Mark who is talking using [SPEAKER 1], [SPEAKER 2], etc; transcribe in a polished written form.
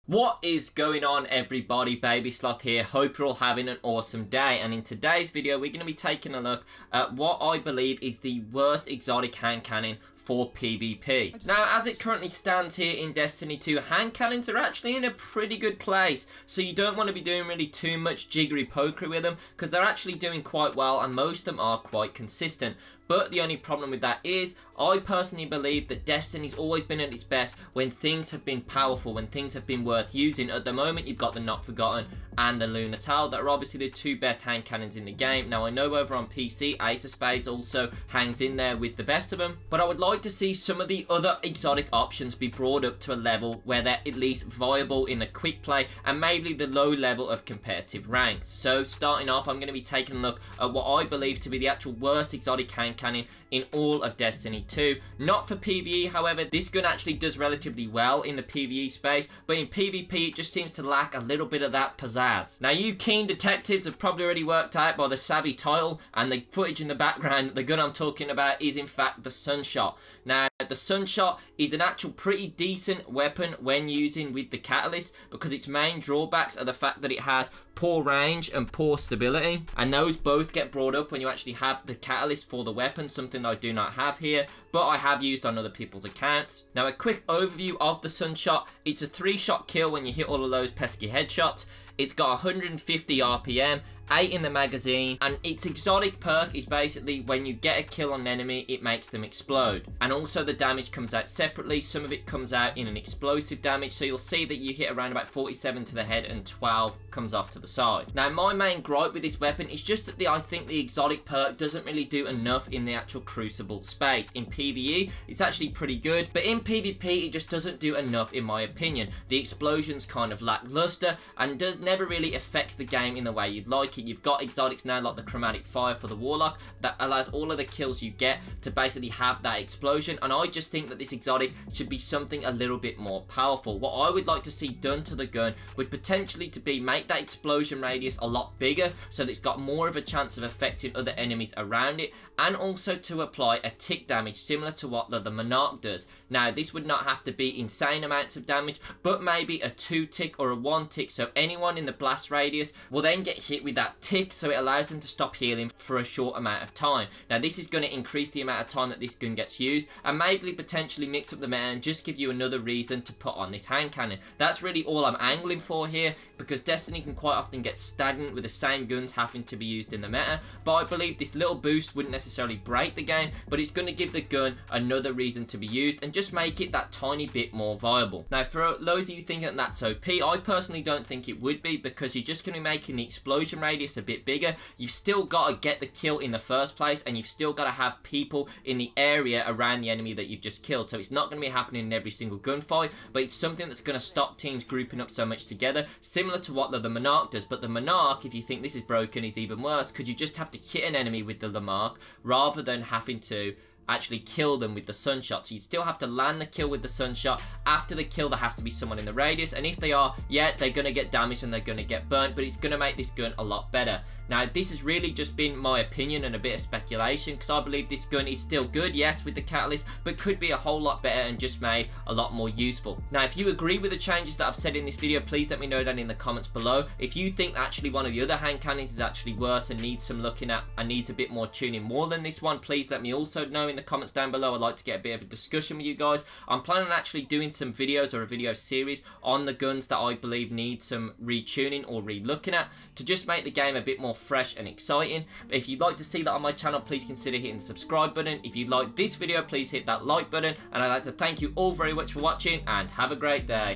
[SPEAKER 1] What is going on, everybody? Baby Sloth here. Hope you're all having an awesome day, and in today's video we're going to be taking a look at what I believe is the worst exotic hand cannon for PvP. Now, as it currently stands here in Destiny 2, hand cannons are actually in a pretty good place, so you don't want to be doing really too much jiggery pokery with them, because they're actually doing quite well and most of them are quite consistent. But the only problem with that is, I personally believe that Destiny's always been at its best when things have been powerful, when things have been worth using. At the moment, you've got the Not Forgotten and the Lunatal that are obviously the two best hand cannons in the game. Now, I know over on PC, Ace of Spades also hangs in there with the best of them, but I would like to see some of the other exotic options be brought up to a level where they're at least viable in the quick play and maybe the low level of competitive ranks. So, starting off, I'm going to be taking a look at what I believe to be the actual worst exotic hand cannon in all of Destiny 2. Not for PvE, however, this gun actually does relatively well in the PvE space, but in PvP it just seems to lack a little bit of that pizzazz. Now, you keen detectives have probably already worked out by the savvy title and the footage in the background that the gun I'm talking about is in fact the SUNSHOT. Now, the SUNSHOT is an actual pretty decent weapon when using with the Catalyst, because its main drawbacks are the fact that it has poor range and poor stability, and those both get brought up when you actually have the Catalyst for the weapon, something I do not have here, but I have used on other people's accounts. Now, a quick overview of the SUNSHOT: it's a 3-shot kill when you hit all of those pesky headshots. It's got 150 RPM, 8 in the magazine, and its exotic perk is basically when you get a kill on an enemy, it makes them explode. And also the damage comes out separately. Some of it comes out in an explosive damage, so you'll see that you hit around about 47 to the head and 12 comes off to the side. Now, my main gripe with this weapon is just that I think the exotic perk doesn't really do enough in the actual Crucible space. In PvE, it's actually pretty good, but in PvP, it just doesn't do enough in my opinion. The explosion's kind of lackluster and never really affects the game in the way you'd like it. You've got exotics now like the Chromatic Fire for the Warlock that allows all of the kills you get to basically have that explosion, and I just think that this exotic should be something a little bit more powerful. What I would like to see done to the gun would potentially to be make that explosion radius a lot bigger so that it's got more of a chance of affecting other enemies around it, and also to apply a tick damage similar to what the Monarch does. Now, this would not have to be insane amounts of damage, but maybe a 2-tick or a 1-tick, so anyone in the blast radius will then get hit with that tick, so it allows them to stop healing for a short amount of time. Now, this is going to increase the amount of time that this gun gets used and maybe potentially mix up the meta and just give you another reason to put on this hand cannon. That's really all I'm angling for here, because Destiny can quite often get stagnant with the same guns having to be used in the meta, but I believe this little boost wouldn't necessarily break the game, but it's going to give the gun another reason to be used and just make it that tiny bit more viable. Now, for those of you thinking that's OP, I personally don't think it would be, because you're just going to be making the explosion radius a bit bigger. You've still got to get the kill in the first place, and you've still got to have people in the area around the enemy that you've just killed, so it's not going to be happening in every single gunfight, but it's something that's going to stop teams grouping up so much together, similar to what the Monarch does. But the Monarch, if you think this is broken, is even worse, because you just have to hit an enemy with the Monarch rather than having to actually kill them with the SUNSHOT. So you still have to land the kill with the SUNSHOT. After the kill, there has to be someone in the radius, and if they are, yeah, they're going to get damaged and they're going to get burnt, but it's going to make this gun a lot better. Now, this has really just been my opinion and a bit of speculation, because I believe this gun is still good, yes, with the Catalyst, but could be a whole lot better and just made a lot more useful. Now, if you agree with the changes that I've said in this video, please let me know down in the comments below. If you think actually one of the other hand cannons is actually worse and needs some looking at and needs a bit more tuning more than this one, please let me also know in the comments down below. I'd like to get a bit of a discussion with you guys. I'm planning on actually doing some videos or a video series on the guns that I believe need some retuning or re-looking at to just make the game a bit more fresh and exciting. But if you'd like to see that on my channel, please consider hitting the subscribe button. If you like this video, please hit that like button, and I'd like to thank you all very much for watching, and have a great day.